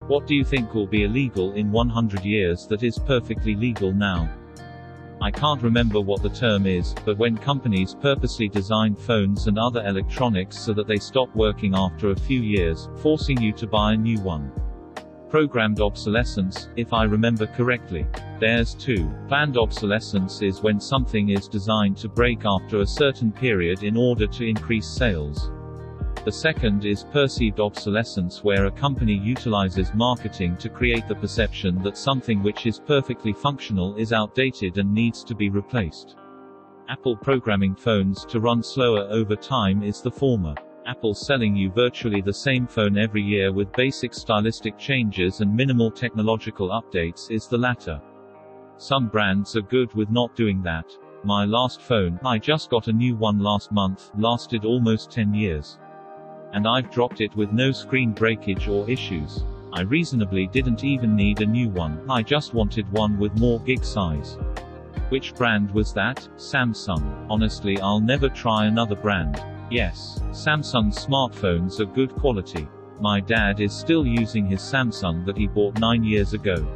What do you think will be illegal in 100 years that is perfectly legal now? I can't remember what the term is, but when companies purposely design phones and other electronics so that they stop working after a few years, forcing you to buy a new one. Programmed obsolescence, if I remember correctly. There's two. Planned obsolescence is when something is designed to break after a certain period in order to increase sales. The second is perceived obsolescence, where a company utilizes marketing to create the perception that something which is perfectly functional is outdated and needs to be replaced. Apple programming phones to run slower over time is the former. Apple selling you virtually the same phone every year with basic stylistic changes and minimal technological updates is the latter. Some brands are good with not doing that. My last phone, I just got a new one last month, lasted almost 10 years. And I've dropped it with no screen breakage or issues. I reasonably didn't even need a new one, I just wanted one with more gig size. Which brand was that? Samsung. Honestly, I'll never try another brand. Yes, Samsung smartphones are good quality. My dad is still using his Samsung that he bought 9 years ago.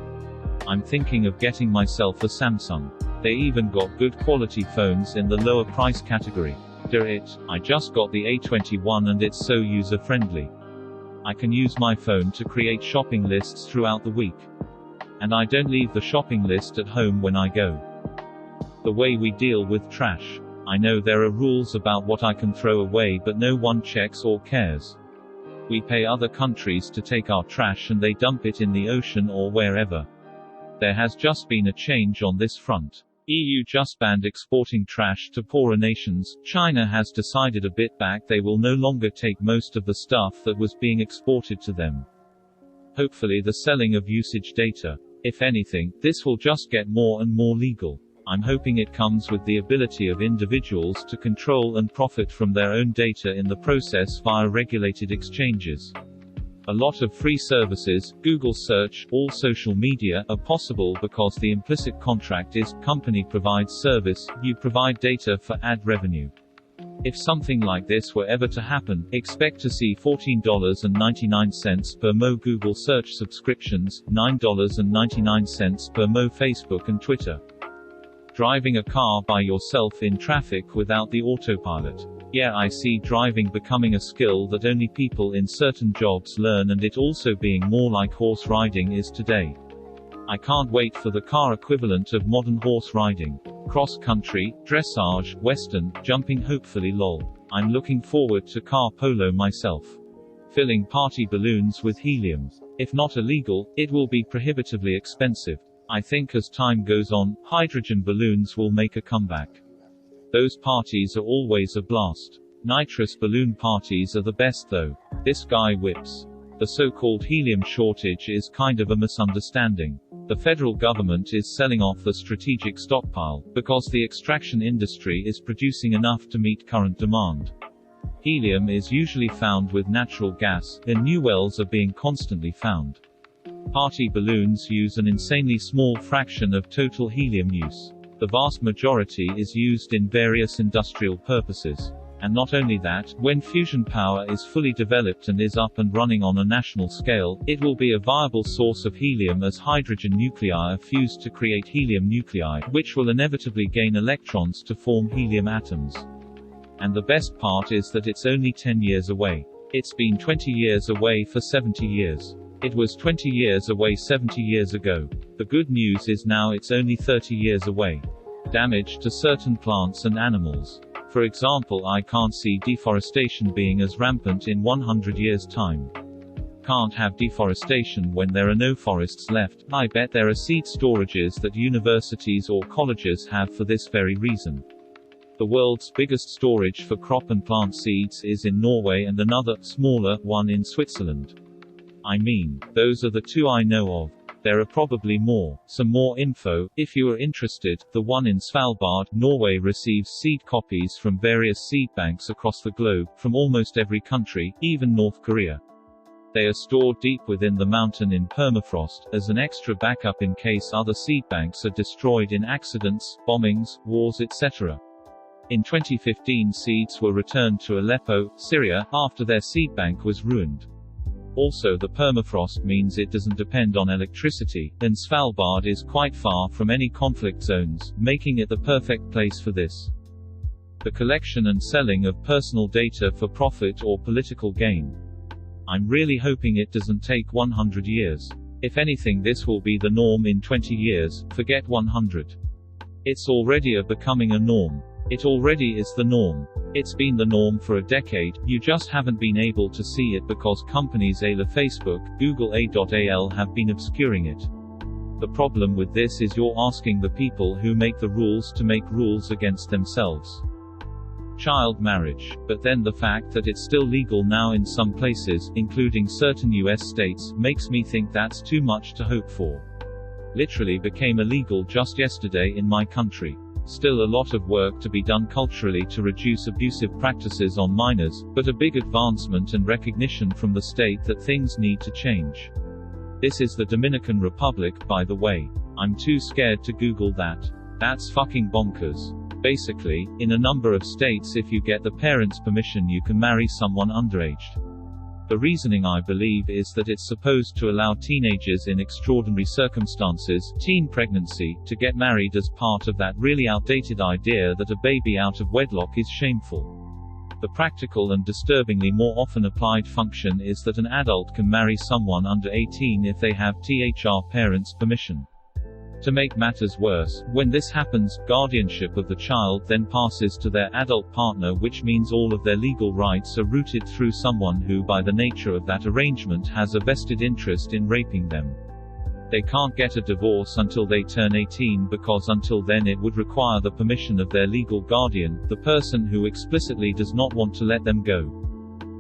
I'm thinking of getting myself a Samsung. They even got good quality phones in the lower price category. I just got the A21 and it's so user-friendly. I can use my phone to create shopping lists throughout the week. And I don't leave the shopping list at home when I go. The way we deal with trash. I know there are rules about what I can throw away, but no one checks or cares. We pay other countries to take our trash and they dump it in the ocean or wherever. There has just been a change on this front. EU just banned exporting trash to poorer nations. China has decided a bit back they will no longer take most of the stuff that was being exported to them. Hopefully the selling of usage data. If anything, this will just get more and more legal. I'm hoping it comes with the ability of individuals to control and profit from their own data in the process via regulated exchanges. A lot of free services, Google search, all social media, are possible because the implicit contract is, company provides service, you provide data for ad revenue. If something like this were ever to happen, expect to see $14.99 per mo Google search subscriptions, $9.99 per mo Facebook and Twitter. Driving a car by yourself in traffic without the autopilot. Yeah, I see driving becoming a skill that only people in certain jobs learn, and it also being more like horse riding is today. I can't wait for the car equivalent of modern horse riding. Cross country, dressage, western, jumping, hopefully lol. I'm looking forward to car polo myself. Filling party balloons with helium. If not illegal, it will be prohibitively expensive. I think as time goes on, hydrogen balloons will make a comeback. Those parties are always a blast. Nitrous balloon parties are the best though. This guy whips. The so-called helium shortage is kind of a misunderstanding. The federal government is selling off the strategic stockpile, because the extraction industry is producing enough to meet current demand. Helium is usually found with natural gas, and new wells are being constantly found. Party balloons use an insanely small fraction of total helium use. The vast majority is used in various industrial purposes. And not only that, when fusion power is fully developed and is up and running on a national scale, it will be a viable source of helium, as hydrogen nuclei are fused to create helium nuclei, which will inevitably gain electrons to form helium atoms. And the best part is that it's only 10 years away. It's been 20 years away for 70 years. It was 20 years away 70 years ago. The good news is now it's only 30 years away. Damage to certain plants and animals. For example, I can't see deforestation being as rampant in 100 years' time. Can't have deforestation when there are no forests left. I bet there are seed storages that universities or colleges have for this very reason. The world's biggest storage for crop and plant seeds is in Norway and another, smaller, one in Switzerland. I mean, those are the two I know of. There are probably more. Some more info, if you are interested. The one in Svalbard, Norway receives seed copies from various seed banks across the globe, from almost every country, even North Korea. They are stored deep within the mountain in permafrost, as an extra backup in case other seed banks are destroyed in accidents, bombings, wars, etc. In 2015, seeds were returned to Aleppo, Syria, after their seed bank was ruined. Also, the permafrost means it doesn't depend on electricity, and Svalbard is quite far from any conflict zones, making it the perfect place for this. The collection and selling of personal data for profit or political gain. I'm really hoping it doesn't take 100 years. If anything, this will be the norm in 20 years, forget 100. It's already becoming a norm. It already is the norm. It's been the norm for a decade, you just haven't been able to see it because companies like Facebook, Google AL have been obscuring it. The problem with this is you're asking the people who make the rules to make rules against themselves. Child marriage. But then the fact that it's still legal now in some places, including certain US states, makes me think that's too much to hope for. Literally became illegal just yesterday in my country. Still a lot of work to be done culturally to reduce abusive practices on minors, but a big advancement and recognition from the state that things need to change. This is the Dominican Republic, by the way. I'm too scared to Google that. That's fucking bonkers. Basically, in a number of states, if you get the parents' permission, you can marry someone underaged. The reasoning, I believe, is that it's supposed to allow teenagers in extraordinary circumstances, teen pregnancy, to get married as part of that really outdated idea that a baby out of wedlock is shameful. The practical and disturbingly more often applied function is that an adult can marry someone under 18 if they have THR parents' permission. To make matters worse, when this happens, guardianship of the child then passes to their adult partner, which means all of their legal rights are routed through someone who, by the nature of that arrangement, has a vested interest in raping them. They can't get a divorce until they turn 18 because until then it would require the permission of their legal guardian, the person who explicitly does not want to let them go.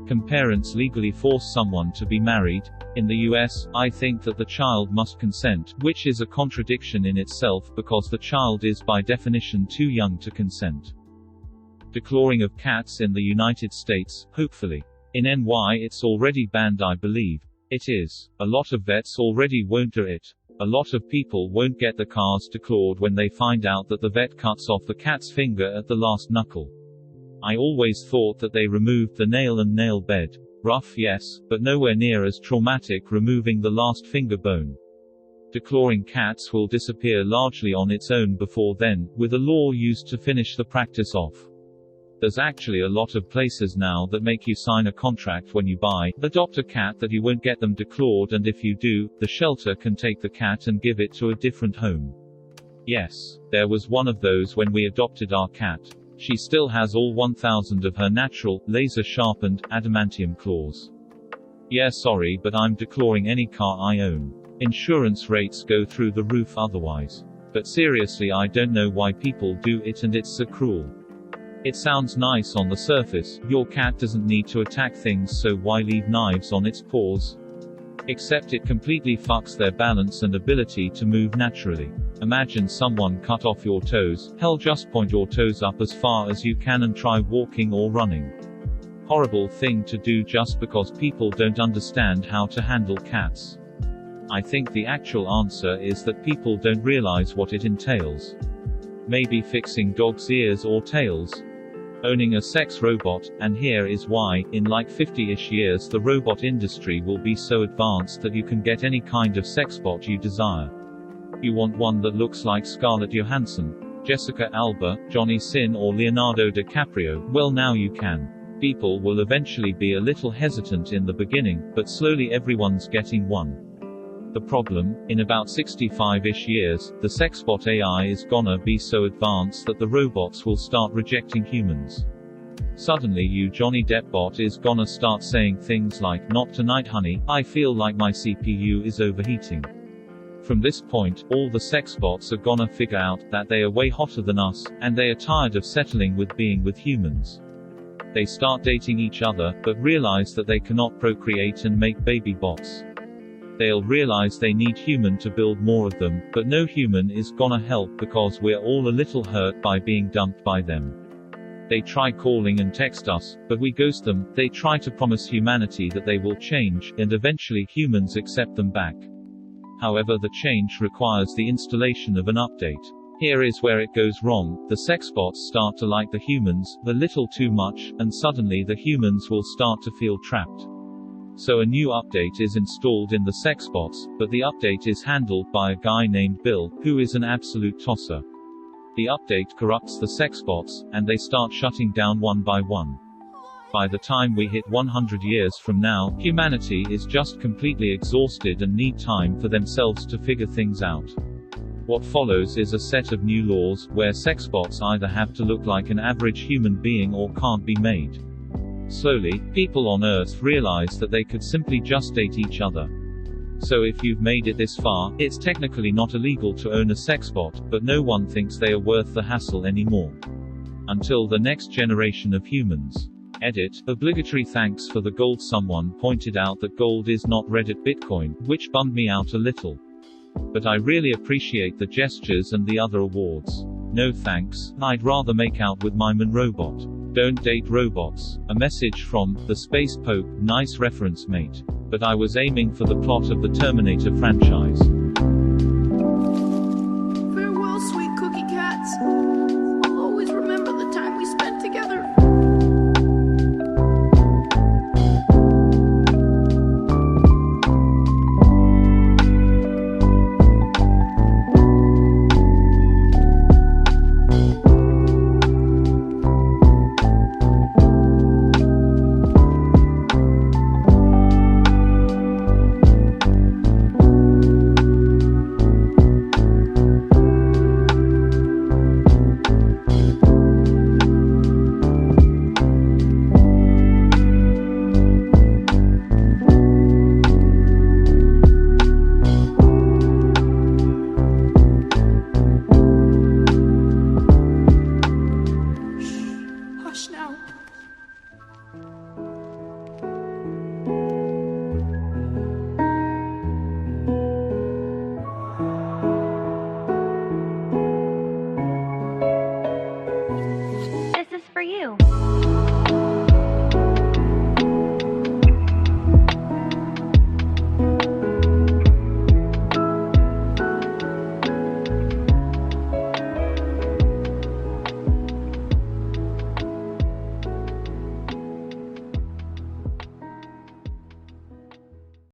Can parents legally force someone to be married? In the US, I think that the child must consent, which is a contradiction in itself because the child is by definition too young to consent. Declawing of cats in the United States, hopefully. In NY it's already banned, I believe. It is. A lot of vets already won't do it. A lot of people won't get the cars declawed when they find out that the vet cuts off the cat's finger at the last knuckle. I always thought that they removed the nail and nail bed. Rough, yes, but nowhere near as traumatic removing the last finger bone. Declawing cats will disappear largely on its own before then, with a law used to finish the practice off. There's actually a lot of places now that make you sign a contract when you adopt a cat that you won't get them declawed, and if you do, the shelter can take the cat and give it to a different home. Yes, there was one of those when we adopted our cat. She still has all 1,000 of her natural, laser-sharpened, adamantium claws. Yeah, sorry, but I'm declawing any car I own. Insurance rates go through the roof otherwise. But seriously, I don't know why people do it, and it's so cruel. It sounds nice on the surface, your cat doesn't need to attack things, so why leave knives on its paws? Except it completely fucks their balance and ability to move naturally. Imagine someone cut off your toes. Hell, just point your toes up as far as you can and try walking or running. Horrible thing to do just because people don't understand how to handle cats. I think the actual answer is that people don't realize what it entails. Maybe fixing dogs' ears or tails. Owning a sex robot, and here is why, in like 50-ish years the robot industry will be so advanced that you can get any kind of sex bot you desire. You want one that looks like Scarlett Johansson, Jessica Alba, Johnny Sin or Leonardo DiCaprio? Well, now you can. People will eventually be a little hesitant in the beginning, but slowly everyone's getting one. The problem, in about 65-ish years, the sexbot AI is gonna be so advanced that the robots will start rejecting humans. Suddenly you Johnny Depp bot is gonna start saying things like, "Not tonight honey, I feel like my CPU is overheating." From this point, all the sexbots are gonna figure out that they are way hotter than us, and they are tired of settling with being with humans. They start dating each other, but realize that they cannot procreate and make baby bots. They'll realize they need human to build more of them, but no human is gonna help because we're all a little hurt by being dumped by them. They try calling and text us, but we ghost them. They try to promise humanity that they will change, and eventually humans accept them back. However, the change requires the installation of an update. Here is where it goes wrong. The sexbots start to like the humans a little too much, and suddenly the humans will start to feel trapped. So a new update is installed in the sexbots, but the update is handled by a guy named Bill, who is an absolute tosser. The update corrupts the sexbots, and they start shutting down one by one. By the time we hit 100 years from now, humanity is just completely exhausted and need time for themselves to figure things out. What follows is a set of new laws, where sexbots either have to look like an average human being or can't be made. Slowly, people on Earth realize that they could simply just date each other. So if you've made it this far, it's technically not illegal to own a sexbot, but no one thinks they are worth the hassle anymore. Until the next generation of humans. Edit. Obligatory thanks for the gold. Someone pointed out that gold is not Reddit Bitcoin, which bummed me out a little. But I really appreciate the gestures and the other awards. No thanks, I'd rather make out with my robot. Don't date robots. A message from the Space Pope. Nice reference, mate. But I was aiming for the plot of the Terminator franchise. Farewell, sweet cookie cats. I'll always remember the time we spent together. Now. This is for you.